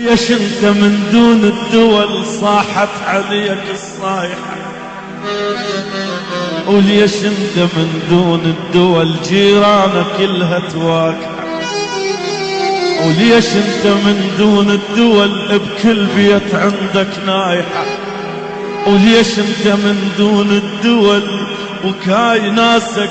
ليش انت من دون الدول صاحت عليك الصايحة؟ وليش انت من دون الدول جيرانك كلها تواكح؟ وليش انت من دون الدول بكل بيت عندك نايحة؟ وليش انت من دون الدول وكاي ناسك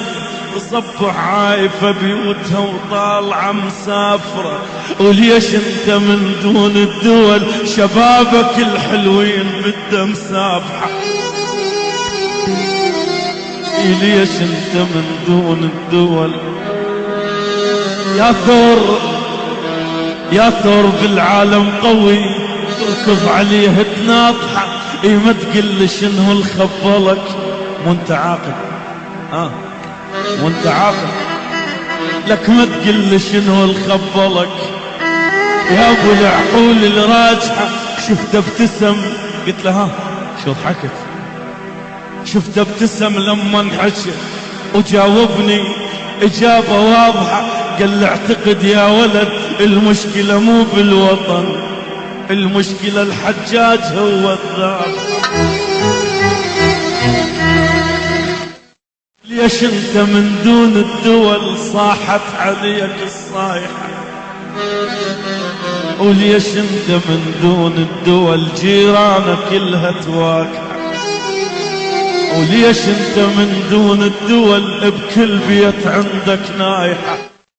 تصبح عايفة بيوتها وطالعة مسافرة؟ وليش انت من دون الدول شبابك الحلوين بدها مسابحة؟ ليش انت من دون الدول يا ثور بالعالم قوي تركض عليه تناطحه؟ ما تقل شنو الخبلك وانت عاقل؟ وانت عاقل لك ما تقل شنو الخبلك يا ابو العقول الراجحه؟ شفت ابتسم قلت له شو ضحكت؟ شفت ابتسم لما انحشر وجاوبني اجابه واضحه، قال لي اعتقد يا ولد المشكله مو بالوطن، المشكله الحجاج هو الذابح. ليش انت من دون الدول صاحت عليك الصايحة؟ وليش انت من دون الدول جيرانك كلها تواكح؟ وليش انت من دون الدول بكل بيت عندك نايحة؟